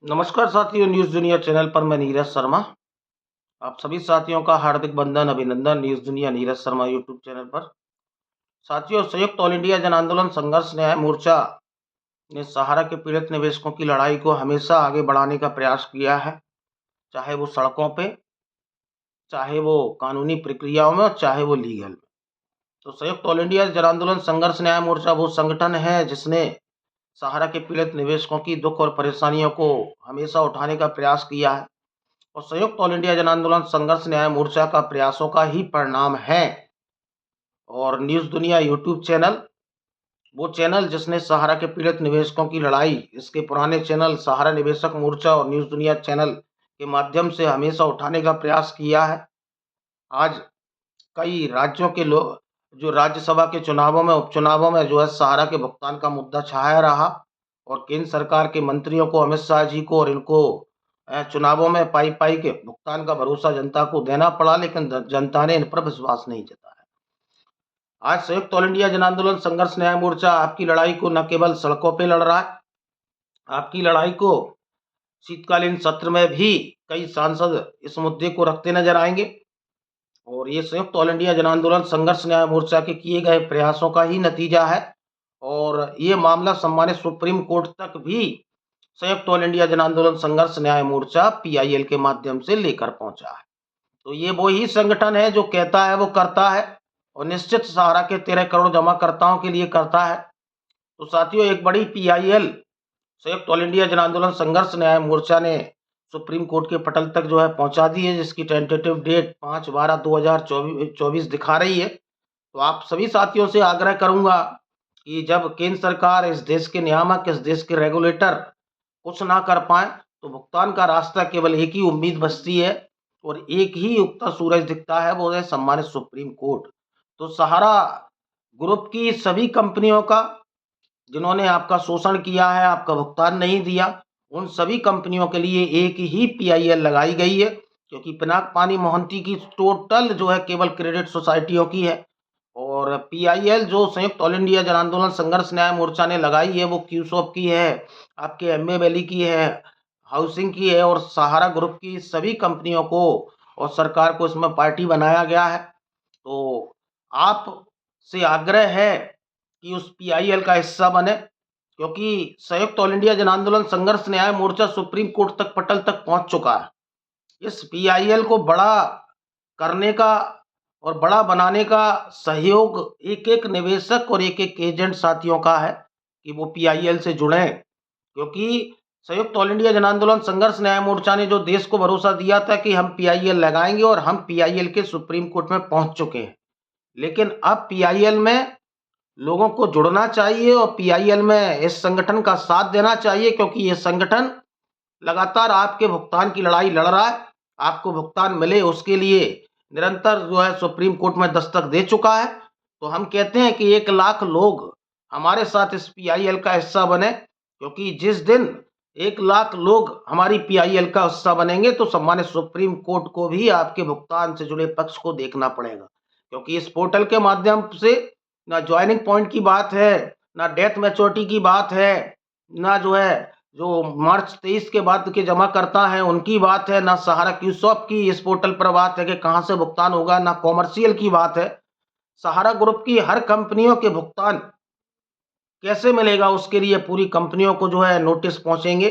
नमस्कार साथियों, न्यूज़ दुनिया चैनल पर मैं नीरज शर्मा। आप सभी साथियों का हार्दिक वंदन, अभिनंदन न्यूज़ दुनिया नीरज शर्मा यूट्यूब चैनल पर। साथियों, संयुक्त ऑल इंडिया जन आंदोलन संघर्ष न्याय मोर्चा ने सहारा के पीड़ित निवेशकों की लड़ाई को हमेशा आगे बढ़ाने का प्रयास किया है, चाहे वो सड़कों पे, चाहे वो कानूनी प्रक्रियाओं में और चाहे वो लीगल में। तो संयुक्त ऑल इंडिया जन आंदोलन संघर्ष न्याय मोर्चा वो संगठन है जिसने सहारा के पीड़ित निवेशकों की दुख और परेशानियों को हमेशा उठाने का प्रयास किया है। और संयुक्त ऑल इंडिया जन आंदोलन संघर्ष न्याय मोर्चा का प्रयासों का ही परिणाम है। और न्यूज़ दुनिया यूट्यूब चैनल, वो चैनल जिसने सहारा के पीड़ित निवेशकों की लड़ाई, इसके पुराने चैनल सहारा निवेशक मोर्चा और न्यूज़ दुनिया चैनल के माध्यम से हमेशा उठाने का प्रयास किया है। आज कई राज्यों के लोग जो राज्यसभा के चुनावों में, उपचुनावों में जो है सहारा के भुगतान का मुद्दा छाया रहा और केंद्र सरकार के मंत्रियों को, अमित शाह जी को और इनको चुनावों में पाई के भुगतान का भरोसा जनता को देना पड़ा, लेकिन जनता ने इन पर विश्वास नहीं जताया। आज संयुक्त ऑल इंडिया जन आंदोलन संघर्ष न्याय मोर्चा आपकी लड़ाई को न केवल सड़कों पे लड़ रहा है, आपकी लड़ाई को शीतकालीन सत्र में भी कई सांसद इस मुद्दे को रखते नजर आएंगे। और ये संयुक्त ऑल इंडिया जन आंदोलन संघर्ष न्याय मोर्चा के किए गए प्रयासों का ही नतीजा है। और ये मामला सम्मानित सुप्रीम कोर्ट तक भी संयुक्त ऑल इंडिया जन आंदोलन संघर्ष न्याय मोर्चा पीआईएल के माध्यम से लेकर पहुंचा है। तो ये वो ही संगठन है जो कहता है वो करता है और निश्चित सहारा के 13 करोड़ जमाकर्ताओं के लिए करता है। तो साथियों, एक बड़ी पीआईएल संयुक्त ऑल इंडिया जन आंदोलन संघर्ष न्याय मोर्चा ने सुप्रीम कोर्ट के पटल तक जो है पहुंचा दी है, जिसकी टेंटेटिव डेट 5/12/2024 दिखा रही है। तो आप सभी साथियों से आग्रह करूंगा कि जब केंद्र सरकार, इस देश के नियामक, इस देश के रेगुलेटर कुछ ना कर पाए तो भुगतान का रास्ता केवल एक ही उम्मीद बचती है और एक ही उगता सूरज दिखता है, वो है सम्मानित सुप्रीम कोर्ट। तो सहारा ग्रुप की सभी कंपनियों का, जिन्होंने आपका शोषण किया है, आपका भुगतान नहीं दिया, उन सभी कंपनियों के लिए एक ही पीआईएल लगाई गई है, क्योंकि पिनाक पानी मोहंती की टोटल जो है केवल क्रेडिट सोसाइटियों की है। और पीआईएल जो संयुक्त ऑल इंडिया जन आंदोलन संघर्ष न्याय मोर्चा ने लगाई है वो क्यूसॉप की है, आपके एमए वैली की है, हाउसिंग की है और सहारा ग्रुप की सभी कंपनियों को और सरकार को इसमें पार्टी बनाया गया है। तो आप से आग्रह है कि उस पीआईएल का हिस्सा बने, क्योंकि संयुक्त ऑल इंडिया जन आंदोलन संघर्ष न्याय मोर्चा सुप्रीम कोर्ट तक, पटल तक पहुंच चुका है। इस पीआईएल को बड़ा करने का और बड़ा बनाने का सहयोग एक एक निवेशक और एक एक एजेंट साथियों का है कि वो पीआईएल से जुड़ें, क्योंकि संयुक्त ऑल इंडिया जन आंदोलन संघर्ष न्याय मोर्चा ने जो देश को भरोसा दिया था कि हम पीआईएल लगाएंगे और हम पीआईएल के सुप्रीम कोर्ट में पहुंच चुके हैं। लेकिन अब पीआईएल में लोगों को जुड़ना चाहिए और पीआईएल में इस संगठन का साथ देना चाहिए, क्योंकि ये संगठन लगातार आपके भुगतान की लड़ाई लड़ रहा है। आपको भुगतान मिले उसके लिए निरंतर जो है सुप्रीम कोर्ट में दस्तक दे चुका है। तो हम कहते हैं कि 1 लाख लोग हमारे साथ इस पीआईएल का हिस्सा बने, क्योंकि जिस दिन 1 लाख लोग हमारी पीआईएल का हिस्सा बनेंगे तो सम्मानित सुप्रीम कोर्ट को भी आपके भुगतान से जुड़े पक्ष को देखना पड़ेगा, क्योंकि इस पोर्टल के माध्यम से ना ज्वाइनिंग पॉइंट की बात है, ना डेथ मैच्योरिटी की बात है, ना जो मार्च 23 के बाद के जमा करता है उनकी बात है, ना सहारा क्यूसॉप की इस पोर्टल पर बात है कि कहां से भुगतान होगा, ना कॉमर्शियल की बात है। सहारा ग्रुप की हर कंपनियों के भुगतान कैसे मिलेगा, उसके लिए पूरी कंपनियों को जो है नोटिस पहुंचेंगे,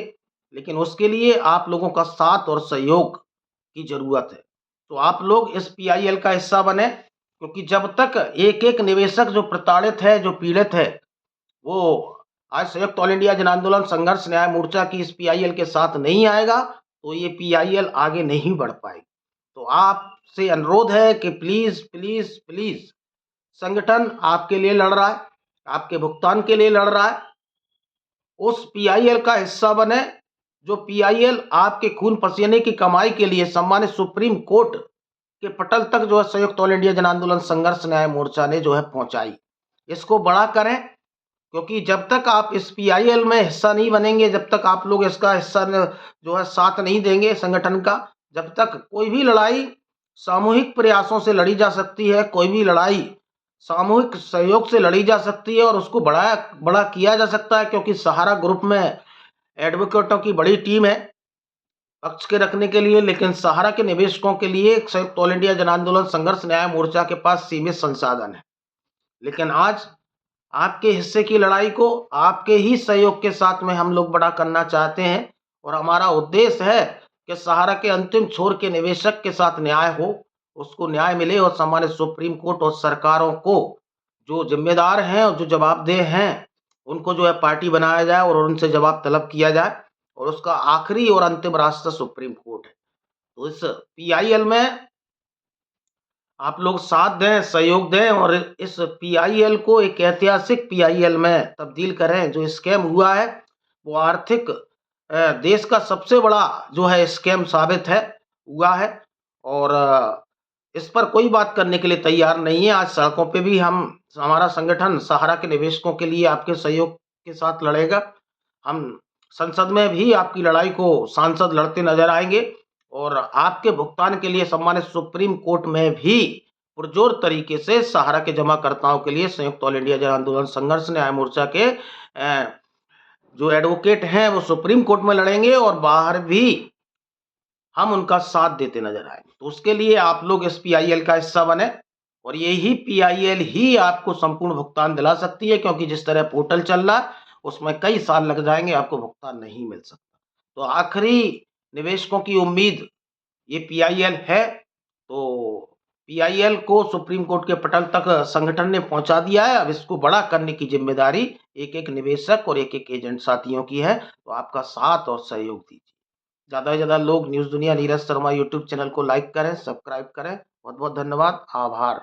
लेकिन उसके लिए आप लोगों का साथ और सहयोग की जरूरत है। तो आप लोग इस पीआईएल का हिस्सा बने, क्योंकि जब तक एक एक निवेशक जो प्रताड़ित है, जो पीड़ित है, वो आज संयुक्त ऑल इंडिया जन आंदोलन संघर्ष न्याय मोर्चा की इस पीआईएल के साथ नहीं आएगा तो ये पीआईएल आगे नहीं बढ़ पाएगी। तो आपसे अनुरोध है कि प्लीज प्लीज प्लीज, संगठन आपके लिए लड़ रहा है, आपके भुगतान के लिए लड़ रहा है, उस पीआईएल का हिस्सा बने जो पीआईएल आपके खून पसीने की कमाई के लिए सम्मानित सुप्रीम कोर्ट के पटल तक जो है संयुक्त ऑल इंडिया जन आंदोलन संघर्ष न्याय मोर्चा ने जो है पहुंचाई। इसको बड़ा करें, क्योंकि जब तक आप इस पीआईएल में हिस्सा नहीं बनेंगे, जब तक आप लोग इसका हिस्सा जो है साथ नहीं देंगे संगठन का, जब तक कोई भी लड़ाई सामूहिक प्रयासों से लड़ी जा सकती है, कोई भी लड़ाई सामूहिक सहयोग से लड़ी जा सकती है और उसको बड़ा किया जा सकता है, क्योंकि सहारा ग्रुप में एडवोकेटों की बड़ी टीम है पक्ष के रखने के लिए, लेकिन सहारा के निवेशकों के लिए संयुक्त ऑल इंडिया जन आंदोलन संघर्ष न्याय मोर्चा के पास सीमित संसाधन है। लेकिन आज आपके हिस्से की लड़ाई को आपके ही सहयोग के साथ में हम लोग बड़ा करना चाहते हैं और हमारा उद्देश्य है कि सहारा के अंतिम छोर के निवेशक के साथ न्याय हो, उसको न्याय मिले और सामान्य सुप्रीम कोर्ट और सरकारों को जो जिम्मेदार हैं और जो जवाबदेह हैं, उनको जो है पार्टी बनाया जाए और उनसे जवाब तलब किया जाए और उसका आखिरी और अंतिम रास्ता सुप्रीम कोर्ट है। तो इस पीआईएल में आप लोग साथ दें, सहयोग दें और इस पीआईएल को एक ऐतिहासिक पीआईएल में तब्दील करें। जो स्कैम हुआ है वो आर्थिक देश का सबसे बड़ा जो है स्कैम साबित है हुआ है और इस पर कोई बात करने के लिए तैयार नहीं है। आज सड़कों पे भी हमारा संगठन सहारा के निवेशकों के लिए आपके सहयोग के साथ लड़ेगा। हम संसद में भी आपकी लड़ाई को सांसद लड़ते नजर आएंगे और आपके भुगतान के लिए सम्मानित सुप्रीम कोर्ट में भी पुरजोर तरीके से सहारा के जमाकर्ताओं के लिए संयुक्त ऑल इंडिया जन आंदोलन संघर्ष न्याय मोर्चा के जो एडवोकेट हैं वो सुप्रीम कोर्ट में लड़ेंगे और बाहर भी हम उनका साथ देते नजर आएंगे। तो उसके लिए आप लोग इस पीआईएल का हिस्सा बने और यही पीआईएल ही आपको संपूर्ण भुगतान दिला सकती है, क्योंकि जिस तरह पोर्टल चल रहा है उसमें कई साल लग जाएंगे, आपको भुगतान नहीं मिल सकता। तो आखिरी निवेशकों की उम्मीद ये पीआईएल है। तो पीआईएल को सुप्रीम कोर्ट के पटल तक संगठन ने पहुंचा दिया है। अब इसको बड़ा करने की जिम्मेदारी एक एक निवेशक और एक एक एजेंट साथियों की है। तो आपका साथ और सहयोग दीजिए। ज़्यादा से ज़्यादा लोग न्यूज़ दुनिया नीरज शर्मा यूट्यूब चैनल को लाइक करें, सब्सक्राइब करें। बहुत बहुत धन्यवाद, आभार।